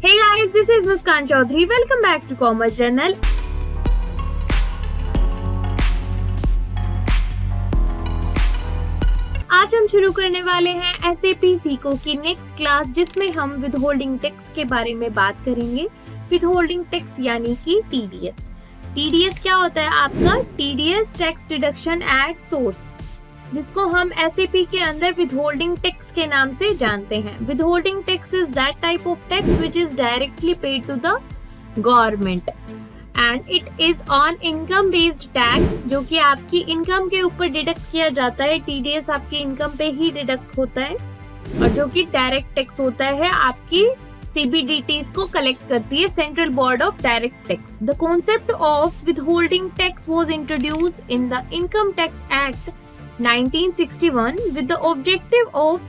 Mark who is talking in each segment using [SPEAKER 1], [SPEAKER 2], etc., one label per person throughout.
[SPEAKER 1] Hey guys, this is Muskan Chaudhary. Welcome back to Commerce Journal. आज हम शुरू करने वाले हैं SAP FICO की नेक्स्ट क्लास, जिसमें हम विदहोल्डिंग टैक्स के बारे में बात करेंगे। विदहोल्डिंग टैक्स यानी कि TDS। TDS क्या होता है आपका? TDS tax deduction at source, जिसको हम SAP के अंदर विदहोल्डिंग टैक्स के नाम से जानते हैं। Withholding tax is that type of tax which is directly paid to the government and it is on income based tax, जो कि आपकी इनकम के ऊपर डिडक्ट किया जाता है। TDS आपकी इनकम पे ही डिडक्ट होता है और जो कि डायरेक्ट टैक्स होता है, आपकी CBDTs को कलेक्ट करती है central board of direct tax. The concept of withholding tax was introduced in the income tax act 1961 with the objective of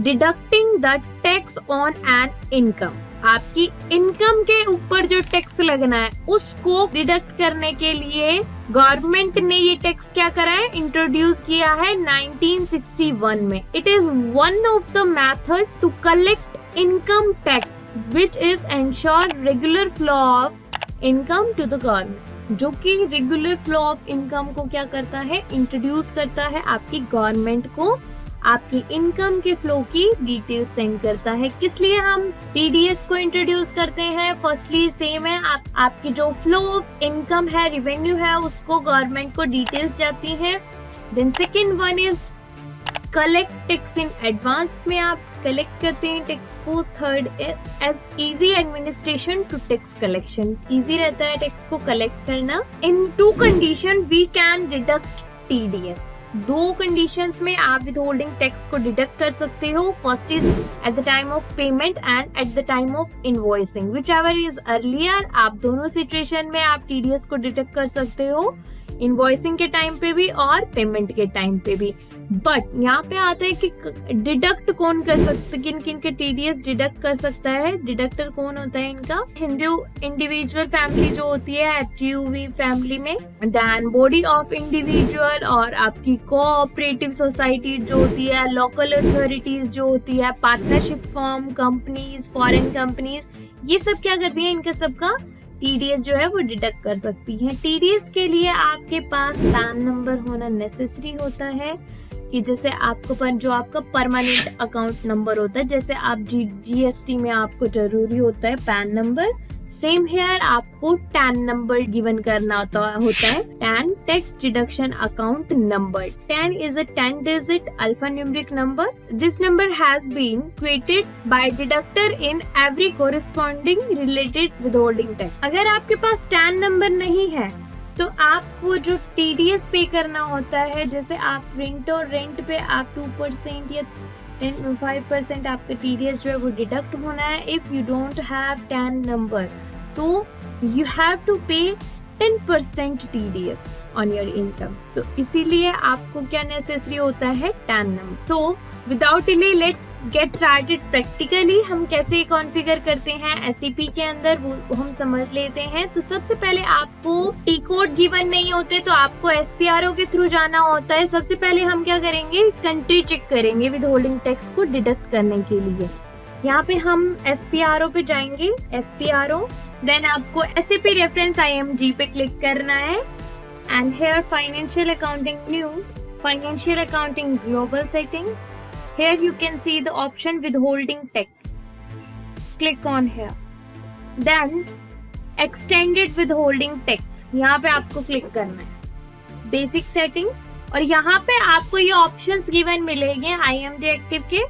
[SPEAKER 1] deducting the tax on an income। आपकी income के ऊपर जो टैक्स लगना है उसको डिडक्ट करने के लिए गवर्नमेंट ने ये टैक्स क्या करा है? इंट्रोड्यूस किया है 1961 में। It is one of the method to collect income tax which is ensure regular flow of income to the government, जो कि रेगुलर फ्लो ऑफ इनकम को क्या करता है? इंट्रोड्यूस करता है आपकी गवर्नमेंट को, आपकी इनकम के फ्लो की डिटेल सेंड करता है। किस लिए हम TDS को इंट्रोड्यूस करते हैं? फर्स्टली सेम है, आपकी जो फ्लो ऑफ इनकम है, रेवेन्यू है, उसको गवर्नमेंट को डिटेल्स जाती है। Then second one is collect tax in advance में आप कलेक्ट करते हैं टैक्स को। Third easy administration to tax collection, easy रहता है टैक्स को कलेक्ट करना। In two condition we can deduct TDS। दो कंडीशंस में आप विदहोल्डिंग टैक्स को डिडक्ट कर सकते हो। First is at the time of payment and eight the time of invoicing, which ever is earlier. आप दोनों सिचुएशन में आप TDS को डिडक्ट कर सकते हो, इनवॉइसिंग के टाइम पे भी और पेमेंट के टाइम पे भी। बट यहाँ पे आता है कि डिडक्ट कौन कर सकता है, किन किन के TDS डिडक्ट कर सकता है। डिडक्टर कौन होता है इनका? हिंदू इंडिविजुअल फैमिली जो होती है HUV फैमिली में, देन बॉडी ऑफ इंडिविजुअल और आपकी कोऑपरेटिव सोसाइटी जो होती है, लोकल अथॉरिटीज जो होती है, partnership firm, companies, foreign companies, ये सब क्या करती है? इनका सबका TDS जो है वो डिडक्ट कर सकती है। TDS के लिए आपके पास पैन नंबर होना नेसेसरी होता है, कि जैसे आपको जो आपका परमानेंट अकाउंट नंबर होता है, जैसे आप GST में आपको जरूरी होता है पैन नंबर, सेम हेयर आपको टैन नंबर गिवन करना होता है। TAN tax deduction account number. TAN is a 10 digit alphanumeric number. This number has been created by deductor in every corresponding related withholding tax. अगर आपके पास tan number नहीं है तो आपको जो TDS पे करना होता है, जैसे आप रेंट पे आप 2% या 5% आपका TDS जो है वो डिडक्ट होना है। If you don't have TAN number, so you have to pay 10% TDS on your income. तो इसीलिए आपको क्या नेसेसरी होता है? Tan number. So without delay let's get started. Practically हम कैसे कॉन्फ़िगर करते हैं SAP के अंदर, वो हम समझ लेते हैं। तो सबसे पहले आपको T कोड गिवन नहीं होते तो आपको SPRO के थ्रू जाना होता है। सबसे पहले हम क्या करेंगे? कंट्री चेक करेंगे विदहोल्डिंग टैक्स को डिडक्ट करने के लिए। यहाँ पे हम SPRO पे जाएंगे, SPRO, देन आपको SAP रेफरेंस IMG पे क्लिक करना है and here financial accounting new, financial accounting global settings. Here you can see the option withholding tax. Click on here. Then extended withholding tax. यहाँ पे आपको click करना है। Basic settings, और यहाँ पे आपको ये options given मिलेंगे IMG एक्टिव के,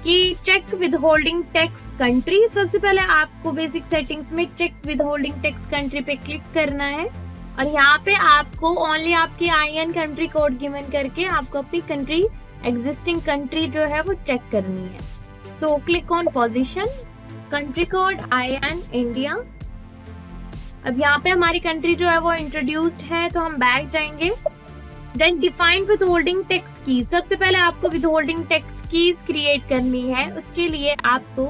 [SPEAKER 1] कि check withholding tax country। सबसे पहले आपको basic settings में check withholding tax country पे क्लिक करना है और यहाँ पे आपको only आपकी IN country code given करके आपको अपनी country एग्जिस्टिंग कंट्री जो है वो चेक करनी है। So click on position, country code IN India. अब यहाँ पे हमारी कंट्री जो है वो इंट्रोड्यूस्ड है, तो हम बैक जाएंगे। देन डिफाइन विदहोल्डिंग टैक्स की, सबसे पहले आपको विदहोल्डिंग टैक्स कीज क्रिएट करनी है। उसके लिए आपको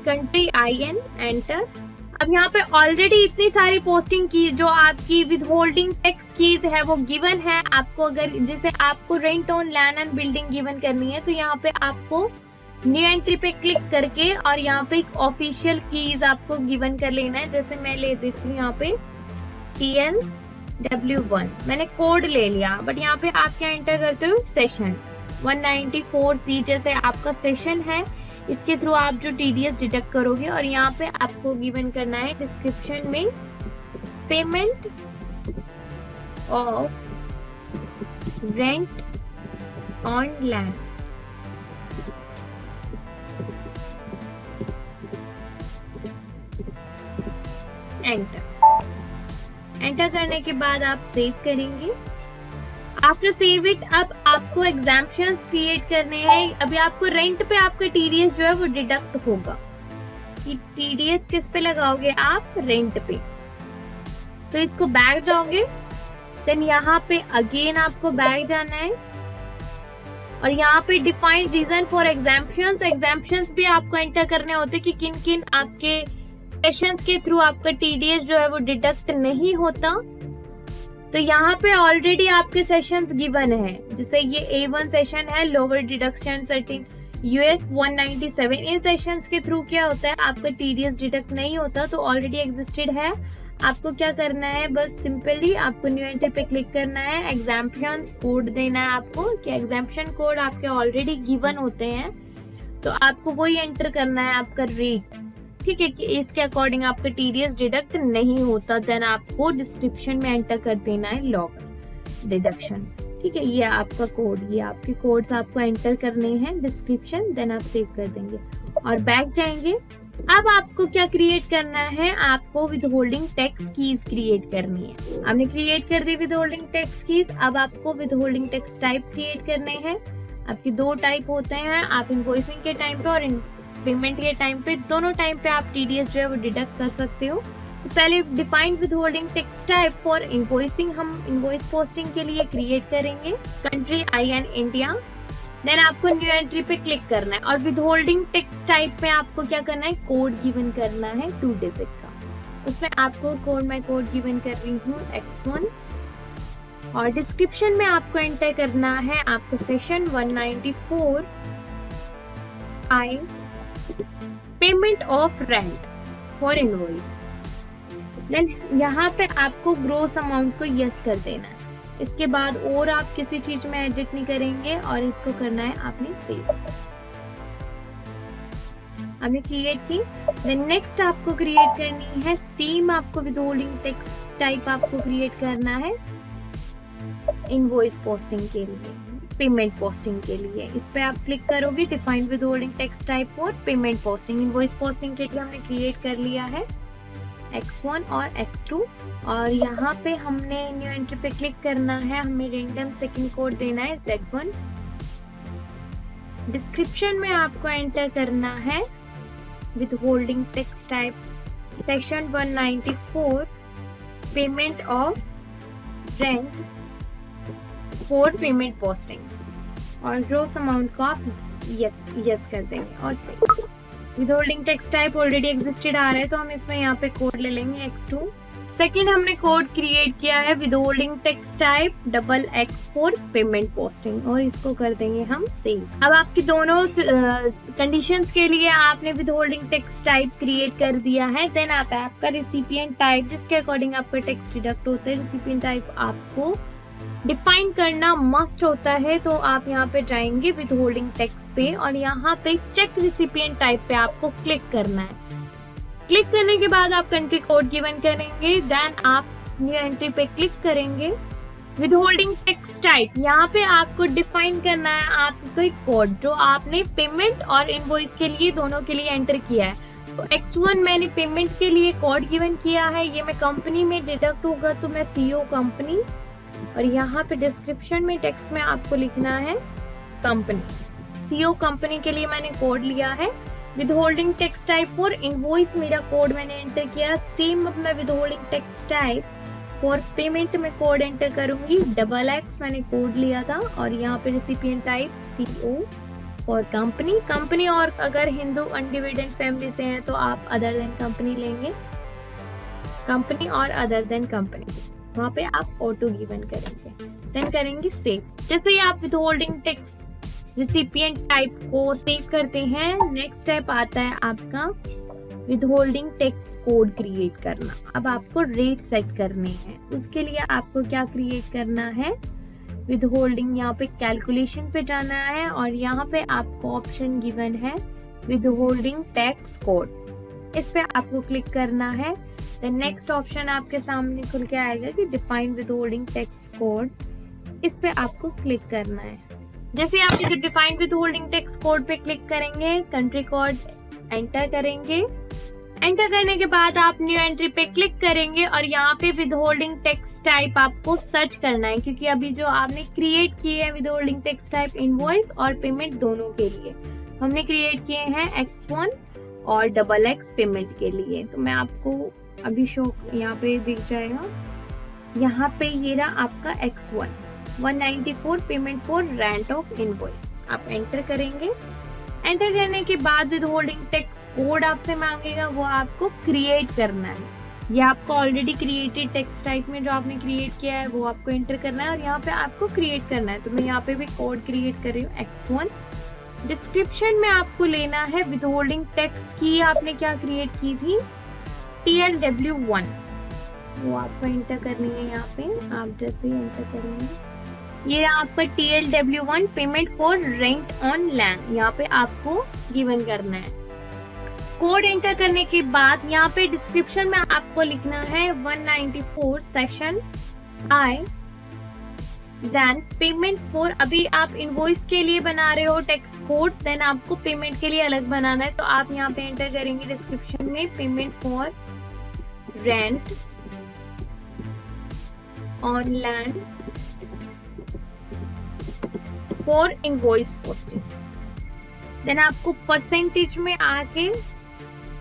[SPEAKER 1] कंट्री IN एंटर। अब यहाँ पे ऑलरेडी इतनी सारी पोस्टिंग की जो आपकी विदहोल्डिंग टैक्स कीज है वो गिवन है आपको। अगर जैसे आपको rent on land and building given करनी है तो यहाँ पे आपको न्यू एंट्री पे क्लिक करके और यहाँ पे एक ऑफिशियल कीज आपको गिवन कर लेना है। जैसे मैं ले देती हूँ यहाँ पे TLW1, मैंने कोड ले लिया, बट यहाँ पे आप क्या एंटर करते हो, सेशन 194C जैसे आपका सेशन है, इसके थ्रू आप जो TDS डिडक्ट करोगे। और यहाँ पे आपको गिवन करना है डिस्क्रिप्शन में payment of rent on land. Enter करने के बाद आप सेव करेंगे। आफ्टर सेव इट, अब आपको एग्जाम्पशंस क्रिएट करने हैं। अभी आपको रेंट पे आपका TDS जो है वो डिडक्ट होगा। TDS किस पे लगाओगे आप, रेंट पे। तो इसको बैक जाओगे, देन यहाँ पे अगेन आपको बैक जाना है और यहाँ पे defined reason for exemptions. Exemptions भी आपको एंटर करने होते कि किन किन आपके सेशंस के थ्रू आपका TDS जो है वो डिडक्ट नहीं होता। तो यहाँ पे ऑलरेडी आपके सेशंस गिवन है, जैसे ये A1 सेशन है, लोअर डिडक्शन सेटिंग US 197। इन सेशंस के थ्रू क्या होता है, आपका TDS डिडक्ट नहीं होता, तो ऑलरेडी एग्जिस्टेड है। आपको क्या करना है, बस सिंपली आपको न्यू एंट्री पे क्लिक करना है, एग्जाम्पशंस कोड देना है आपको, कि एग्जाम्पशन कोड आपके ऑलरेडी गिवन होते हैं, तो आपको वही एंटर करना है, आपका रेट, ठीक है, कि इसके अकॉर्डिंग आपका TDS डिडक्ट नहीं होता। देन आपको डिस्क्रिप्शन में एंटर कर देना है लॉग डिडक्शन, ठीक है। ये आपका कोड, ये आपके कोड्स आपको एंटर करने हैं डिस्क्रिप्शन, देन आप सेव कर देंगे और बैक जाएंगे। अब आपको क्या क्रिएट करना है, आपको विदहोल्डिंग टैक्स कीज क्रिएट करनी है। आपने क्रिएट कर दी विदहोल्डिंग टैक्स कीज। अब आपको विदहोल्डिंग टैक्स टाइप क्रिएट करने हैं। आपके दो टाइप होते हैं, आप इनवॉइसिंग के टाइम पे और पेमेंट के टाइम पे, दोनों टाइम पे आप TDS जो है वो डिडक्ट कर सकते हो। तो पहले defined withholding tax type for invoicing हम इनवॉइस पोस्टिंग के लिए क्रिएट करेंगे, कंट्री IN इंडिया। देन आपको न्यू एंट्री पे क्लिक करना है और विदहोल्डिंग टैक्स टाइप में आपको क्या करना है, कोड गिवन करना है 2 डिजिट का। उसमें आपको कोड, मैं कोड गिवन कर रही हूँ X1 और डिस्क्रिप्शन में आपको एंटर करना है आपका section 194 I payment of rent for invoice. Then यहाँ पे आपको ग्रोस अमाउंट को यस कर देना है। इसके बाद और आप किसी चीज में एडिट नहीं करेंगे और इसको करना है आपने सेव। आपने क्रिएट की। देन नेक्स्ट आपको क्रिएट करनी है सेम, आपको विदहोल्डिंग टैक्स टाइप आपको क्रिएट करना है इनवॉइस पोस्टिंग के लिए, पेमेंट पोस्टिंग के लिए। इस पे आप क्लिक करोगे, define withholding tax type for payment posting. Invoice posting के लिए हमने क्रिएट कर लिया है X1 और X2 और यहाँ पे हमने न्यू एंट्री पे क्लिक करना है, हमें रेंडम सेकंड कोड देना है Z1। डिस्क्रिप्शन में आपको एंटर करना है withholding tax type section 194 payment of rent for payment posting और ग्रोस अमाउंट को आप यस कर देंगे और save. Withholding tax type already existed आ रहा है, तो हम इसमें यहाँ पे कोड ले लेंगे X2। सेकेंड हमने कोड क्रिएट किया है withholding tax type XX for payment posting और इसको कर देंगे हम सेव। अब आपकी दोनों कंडीशंस के लिए आपने विदहोल्डिंग टैक्स टाइप क्रिएट कर दिया है। देन आता है आपका रिसिपिएंट टाइप, जिसके अकॉर्डिंग आपका टैक्स डिडक्ट होता है। रिसिपिएंट टाइप आपको डिफाइन करना मस्ट होता है, तो आप यहाँ पे जाएंगे विदहोल्डिंग टैक्स पे और यहाँ पे चेक रिसिपिएंट टाइप पे आपको क्लिक करना है। क्लिक करने के बाद आप कंट्री कोड गिवन करेंगे, देन आप न्यू एंट्री पे क्लिक करेंगे। विदहोल्डिंग टैक्स टाइप यहाँ पे आपको डिफाइन करना है आपको एक कोड जो आपने पेमेंट और इनवॉइस के लिए दोनों के लिए एंटर किया है। तो X1 मैंने पेमेंट के लिए कोड गिवन किया है, ये मैं कंपनी में डिडक्ट होगा तो मैं CO कंपनी, और यहाँ पे डिस्क्रिप्शन में टेक्स्ट में आपको लिखना है कंपनी। CO कंपनी के लिए मैंने कोड लिया है। Withholding tax type for invoice मेरा कोड मैंने एंटर किया। सेम अपना withholding tax type for payment में कोड एंटर करूंगी XX मैंने कोड लिया था और यहाँ पे रिसिपिएंट टाइप CO और कंपनी और अगर हिंदू अनडिविडेंड फैमिली से हैं तो आप अदर देन कंपनी लेंगे, कंपनी और अदर देन कंपनी, वहाँ पे आप ऑटो गिवन करेंगे, देन करेंगे सेव। जैसे ही आप विदहोल्डिंग टैक्स रिसिपिएंट टाइप को सेव करते हैं। नेक्स्ट स्टेप आता है आपका विदहोल्डिंग टैक्स कोड क्रिएट करना। अब आपको रेट सेट करने हैं, उसके लिए आपको क्या क्रिएट करना है, विदहोल्डिंग, यहाँ पे कैलकुलेशन पे जाना है और यहाँ पे आपको ऑप्शन गिवन है विदहोल्डिंग टैक्स कोड, इस पे आपको क्लिक करना है। देन नेक्स्ट ऑप्शन आपके सामने खुल के आएगा कि डिफाइन विदहोल्डिंग टैक्स कोड, इस पे आपको क्लिक करना है। जैसे आप इसे डिफाइन विदहोल्डिंग टैक्स कोड पे क्लिक करेंगे, कंट्री कोड एंटर करेंगे। एंटर करने के बाद आप न्यू एंट्री पे क्लिक करेंगे और यहाँ पे विदहोल्डिंग टैक्स टाइप आपको सर्च करना है, क्योंकि अभी जो आपने क्रिएट किए हैं विदहोल्डिंग टैक्स टाइप इनवॉइस और पेमेंट दोनों के लिए हमने क्रिएट किए हैं X1 और XX पेमेंट के लिए। तो मैं आपको अभी शो यहाँ पे दिख जाएगा, यहाँ पे ये रहा आपका X1 194 payment for rent of invoice. आप एंटर करेंगे। एंटर करने के बाद विदहोल्डिंग टैक्स कोड आपसे मांगेगा, वो आपको क्रिएट करना है। ये आपको ऑलरेडी क्रिएटेड टैक्स टाइप में जो आपने क्रिएट किया है वो आपको एंटर करना है और यहाँ पे आपको क्रिएट करना है। तो मैं यहाँ पे भी कोड क्रिएट कर रही हूँ X1। डिस्क्रिप्शन में आपको लेना है विदहोल्डिंग टैक्स की आपने क्या क्रिएट की थी, TLW1, वो आपको एंटर करनी है। यहाँ पे आप जैसे ही एंटर करेंगे, ये आपका TLW1 payment for rent on land, यहाँ पे आपको गिवन करना है। कोड एंटर करने के बाद यहाँ पे डिस्क्रिप्शन में आपको लिखना है 194 section I, then payment for, अभी आप इनवॉइस के लिए बना रहे हो टैक्स कोड, देन आपको पेमेंट के लिए अलग बनाना है। तो आप यहाँ पे एंटर करेंगे डिस्क्रिप्शन में payment for rent on land for invoice posting. Then आपको परसेंटेज में आके,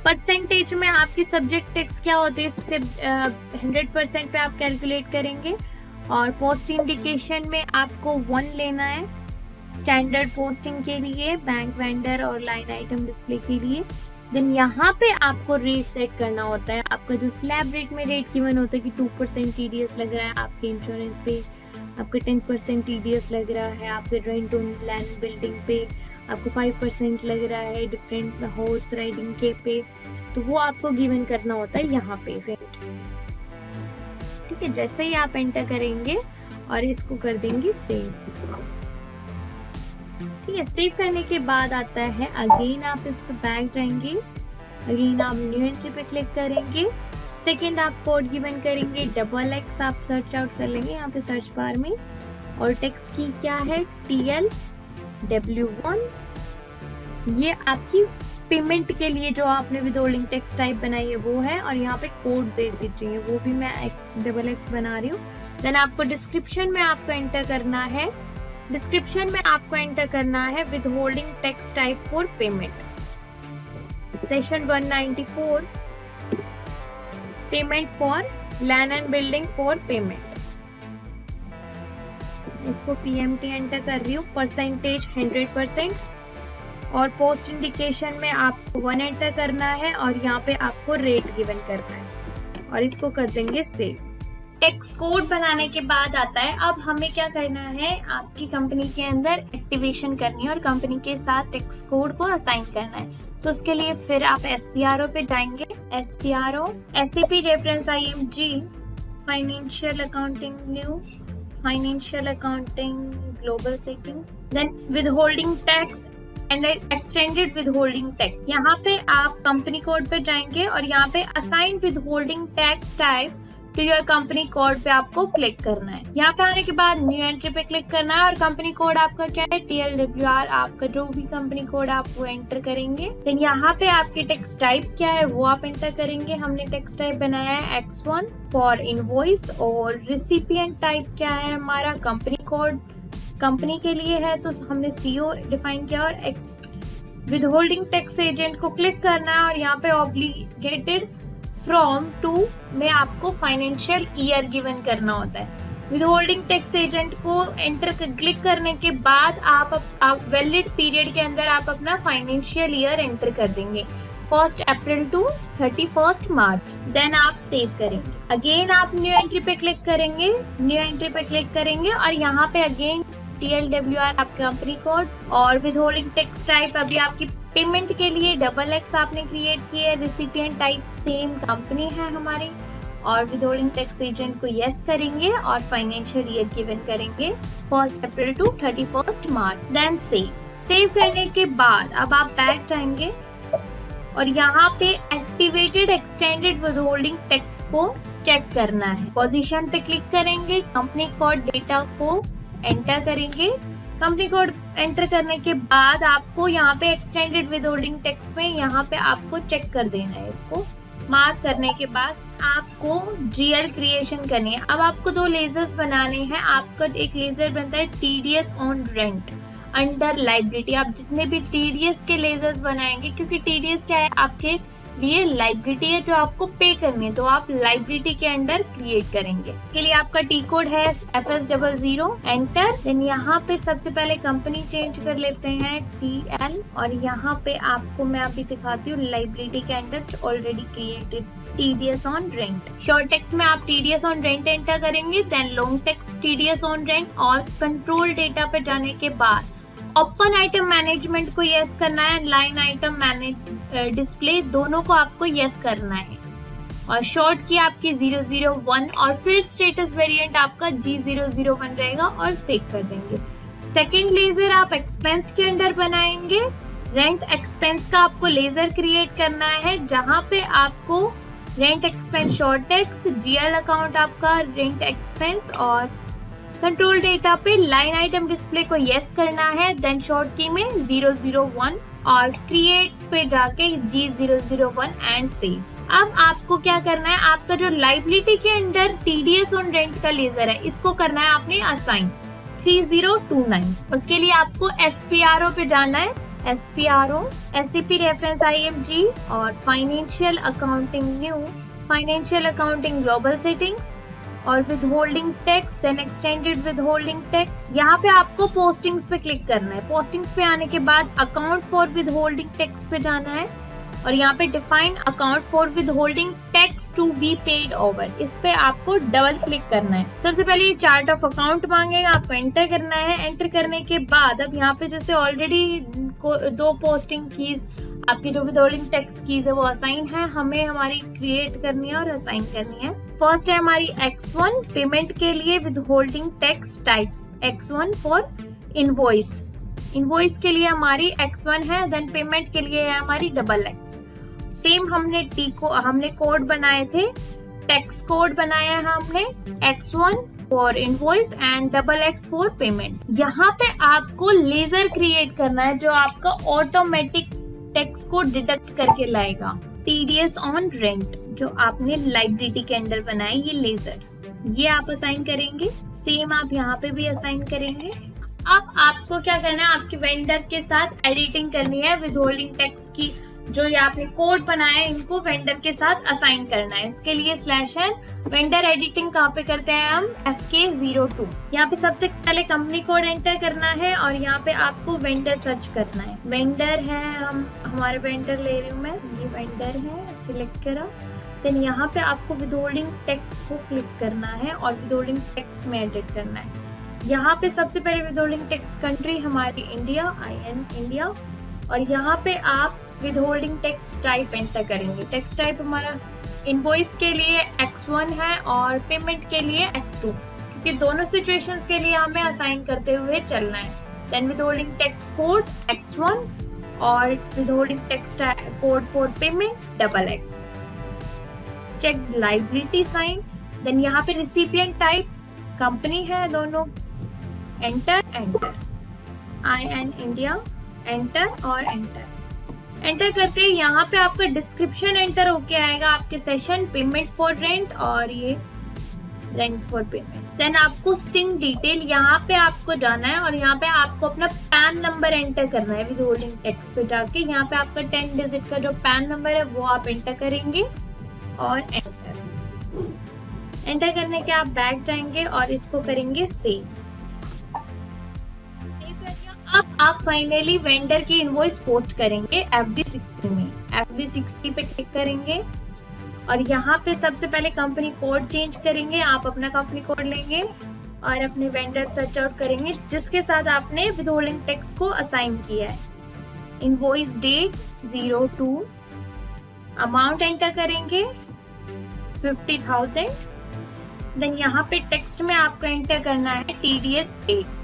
[SPEAKER 1] परसेंटेज में आपकी सब्जेक्ट टैक्स क्या होती है, इससे 100% पे आप कैलकुलेट करेंगे। और पोस्ट इंडिकेशन में आपको 1 लेना है स्टैंडर्ड पोस्टिंग के लिए, बैंक वेंडर और लाइन आइटम डिस्प्ले के लिए। देन यहाँ पे आपको रेट सेट करना होता है। आपका जो स्लैब रेट में रेट गिवन होता है कि 2% TDS लग रहा है आपके इंश्योरेंस पे, आपका 10% TDS लग रहा है आपके रेंट ऑन लैंड बिल्डिंग पे, आपको 5% लग रहा है डिफरेंट हॉर्स राइडिंग के पे, तो वो आपको गिवन करना होता है यहाँ पे रेट। ठीक है, जैसे ही आप एंटर करेंगे और इसको कर देंगे सेव। ठीक है, सेव करने के बाद आता है अगेन आप इस पर बैक जाएंगे, अगेन आप न्यू एंट्री पे क्लिक करेंगे, सेकेंड आप कोड गिवन करेंगे XX, आप सर्च आउट कर लेंगे यहाँ पे सर्च बार में, और टैक्स की क्या है TLW1। ये आपकी पेमेंट के लिए जो आपने विदहोल्डिंग टैक्स टाइप बनाई है वो है, और यहाँ पे कोड दे दीजिए, वो भी मैं XX बना रही हूँ। देन आपको डिस्क्रिप्शन में आपको एंटर करना है, डिस्क्रिप्शन में आपको एंटर करना है withholding tax type for payment session 194 payment for land and building for payment. इसको PMT एंटर कर रही हूँ, परसेंटेज 100%, और पोस्ट इंडिकेशन में आपको 1 एंटर करना है और यहाँ पे आपको रेट गिवन करना है और इसको कर देंगे सेव। टैक्स कोड बनाने के बाद आता है अब हमें क्या करना है, आपकी कंपनी के अंदर एक्टिवेशन करनी है और कंपनी के साथ टैक्स कोड को असाइन करना है। तो उसके लिए फिर आप SPRO पे जाएंगे, SPRO SAP reference IMG financial accounting new financial accounting global setting, then withholding tax and extended withholding tax. यहाँ पे आप कंपनी कोड पे जाएंगे और यहाँ पे assign withholding tax type two your company code पे आपको क्लिक करना है। यहाँ पे आने के बाद न्यू एंट्री पे क्लिक करना है और कंपनी कोड आपका क्या है TLWR, आपका जो भी कंपनी कोड आप वो एंटर करेंगे। देन यहाँ पे आपके टैक्स टाइप क्या है वो आप एंटर करेंगे। हमने टैक्स टाइप बनाया है X1 फॉर इनवॉइस, और रिसिपिएंट टाइप क्या है हमारा कंपनी कोड कंपनी के लिए है तो हमने CO डिफाइन किया, और विदहोल्डिंग टैक्स एजेंट को क्लिक करना है और यहाँ पे ऑब्लिगेटेड फ्रॉम टू में आपको फाइनेंशियल ईयर गिवन करना होता है। विदहोल्डिंग टैक्स एजेंट को एंटर क्लिक करने के बाद आप वैलिड पीरियड के अंदर आप अपना फाइनेंशियल ईयर एंटर कर देंगे 1 अप्रैल टू 31 मार्च। देन आप सेव करेंगे। अगेन आप न्यू एंट्री पे क्लिक करेंगे, न्यू एंट्री पे क्लिक करेंगे और यहाँ पे अगेन FTLWR आपका कंपनी कोड, और विदहोल्डिंग टैक्स टाइप अभी आपकी पेमेंट के लिए XX आपने क्रिएट किया है, रिसिपिएंट टाइप सेम कंपनी है हमारी, और विदहोल्डिंग टैक्स एजेंट को यस करेंगे और फाइनेंशियल ईयर गिवन करेंगे 1 अप्रैल टू 31 मार्च। देन सेव करने के बाद अब आप बैक जाएंगे और यहाँ पे एक्टिवेटेड एक्सटेंडेड विदहोल्डिंग टैक्स को चेक करना है। पोजीशन पे क्लिक करेंगे, कंपनी कोड डेटा को एंटर करेंगे। कंपनी कोड एंटर करने के बाद आपको यहाँ पे एक्सटेंडेड विदहोल्डिंग टैक्स में यहाँ पे आपको चेक कर देना है। इसको मार्क करने के बाद आपको GL क्रिएशन करनी है। अब आपको 2 लेजर्स बनाने हैं। आपका एक लेजर बनता है TDS on rent under liability. आप जितने भी TDS के लेजर्स बनाएंगे, क्योंकि TDS क्या है, आपके लिए लाइबिलिटी है जो आपको पे करनी है, तो आप लाइबिलिटी के अंडर क्रिएट करेंगे। इसके लिए आपका टी कोड है FS00 एंटर। देन यहाँ पे सबसे पहले कंपनी चेंज कर लेते हैं TL, और यहाँ पे आपको मैं अभी दिखाती हूँ लाइबिलिटी के under already created TDS on rent. Short text में आप TDS ऑन रेंट एंटर करेंगे, then long text TDS on rent, और कंट्रोल डेटा पे जाने के बाद ओपन आइटम मैनेजमेंट को यस करना है, लाइन आइटम मैनेज डिस्प्ले दोनों को आपको यस करना है, और शॉर्ट की आपकी 001 और फील्ड स्टेटस वेरिएंट आपका G001 रहेगा, और सेव कर देंगे। सेकंड लेजर आप एक्सपेंस के अंडर बनाएंगे। रेंट एक्सपेंस का आपको लेजर क्रिएट करना है, जहां पे आपको rent expense short text, GL account आपका रेंट एक्सपेंस, और कंट्रोल डेटा पे लाइन आइटम डिस्प्ले को यस करना है, देन शॉर्ट की में 001 और क्रिएट पे जाके G001 एंड सेव। अब आपको क्या करना है, आपका जो लाइबिलिटी के अंडर TDS ऑन रेंट का लेजर है, इसको करना है आपने असाइन 3029। उसके लिए आपको SPRO पे जाना है, SPRO SAP रेफरेंस IMG और financial accounting new, financial accounting global settings, और withholding tax, then extended withholding tax. यहाँ पे आपको पोस्टिंग्स पे क्लिक करना है। पोस्टिंग्स पे आने के बाद अकाउंट फॉर विदहोल्डिंग टैक्स पे जाना है, और यहाँ पे define account for withholding tax to be paid over, इस पे आपको डबल क्लिक करना है। सबसे पहले ये चार्ट ऑफ अकाउंट मांगेगा, आपको एंटर करना है। एंटर करने के बाद अब यहाँ पे जैसे ऑलरेडी 2 पोस्टिंग कीज आपकी जो विदहोल्डिंग टैक्स कीज है वो असाइन है, हमें हमारी क्रिएट करनी है और असाइन करनी है। फर्स्ट है हमारी X1 पेमेंट के लिए withholding tax type X1 for invoice, invoice के लिए हमारी X1 है, देन पेमेंट के लिए है हमारी XX। सेम हमने कोड बनाए थे, टैक्स कोड बनाया है हमने X1 for invoice and XX for payment. यहाँ पे आपको लेजर क्रिएट करना है जो आपका ऑटोमेटिक टैक्स को डिडक्ट करके लाएगा। TDS ऑन रेंट जो आपने लाइबिलिटी के अंडर बनाए, ये लेजर, ये आप असाइन करेंगे। सेम आप यहाँ पे भी असाइन करेंगे। अब आपको क्या करना है, आपके वेंडर के साथ एडिटिंग करनी है विदहोल्डिंग टैक्स की। जो ये आपने कोड बनाया है इनको वेंडर के साथ असाइन करना है। इसके लिए /n वेंडर एडिटिंग कहाँ पे करते हैं हम, FK02। यहाँ पे सबसे पहले कंपनी कोड एंटर करना है, और यहाँ पे आपको वेंडर सर्च करना है। वेंडर है, हम हमारे वेंडर ले रही हूँ मैं, ये वेंडर है, सिलेक्ट करा। देन यहाँ पे आपको विदहोल्डिंग टैक्स को क्लिक करना है और विदहोल्डिंग टैक्स में एडिट करना है। यहाँ पे सबसे पहले विदहोल्डिंग टैक्स कंट्री हमारी इंडिया, IN इंडिया, और यहाँ पे आप विदहोल्डिंग टैक्स टाइप एंटर करेंगे। टैक्स टाइप हमारा इनवॉइस के लिए X1 है और पेमेंट के लिए X2, क्योंकि दोनों सिचुएशंस के लिए हमें असाइन करते हुए चलना है। Then withholding tax code X1 और withholding tax code for payment XX। Check liability sign, then यहाँ पे रिसिपिएंट टाइप कंपनी है दोनों, एंटर IN इंडिया, एंटर और एंटर। एंटर करते ही यहाँ पे आपका डिस्क्रिप्शन एंटर होके आएगा, आपके सेशन पेमेंट फॉर रेंट और ये रेंट फॉर पेमेंट। देन आपको सिंक डिटेल, यहाँ पे आपको जाना है और यहाँ पे आपको अपना पैन नंबर एंटर करना है। विदहोल्डिंग टैक्स पे जाके यहाँ पे आपका 10 डिजिट का जो पैन नंबर है वो आप एंटर करेंगे और एंटर करने के आप बैक जाएंगे और इसको करेंगे सेव। अब आप फाइनली वेंडर की इनवॉइस पोस्ट करेंगे FB60 में। FB60 पे क्लिक करेंगे और यहाँ पे सबसे पहले कंपनी कोड चेंज करेंगे। आप अपना कंपनी कोड लेंगे और अपने वेंडर सर्च आउट करेंगे जिसके साथ आपने विदहोल्डिंग टैक्स को असाइन किया है। इनवॉइस डेट 02, अमाउंट एंटर करेंगे 50,000। देन यहाँ पे टेक्स्ट में आपको एंटर करना है TDS 8।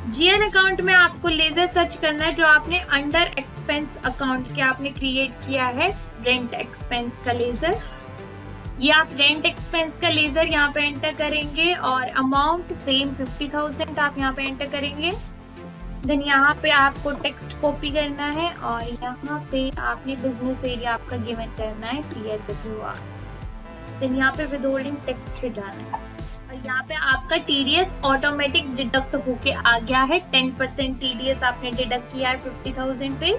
[SPEAKER 1] GN अकाउंट में आपको लेजर सर्च करना है जो आपने अंडर एक्सपेंस अकाउंट के आपने क्रिएट किया है, रेंट एक्सपेंस का लेजर। ये आप रेंट एक्सपेंस का लेजर यहाँ पे एंटर करेंगे और अमाउंट सेम 50,000 आप यहाँ पे एंटर करेंगे। देन यहाँ पे आपको टेक्स्ट कॉपी करना है और यहाँ पे आपने बिजनेस एरिया आपका गिवन करना है PLWR। देन यहाँ पे विदहोल्डिंग टैक्स पे जाना है और यहाँ पे आपका TDS ऑटोमेटिक डिडक्ट होके आ गया है। 10% TDS आपने डिडक्ट किया है 50,000 पे।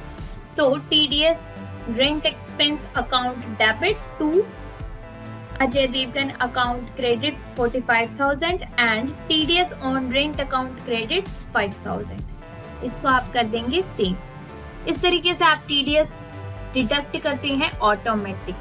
[SPEAKER 1] So TDS rent expense account debit to Ajay Devgan account credit 45,000 and TDS on rent account credit 5,000। इसको आप कर देंगे सेव। इस तरीके से आप TDS डिडक्ट करते हैं ऑटोमेटिक।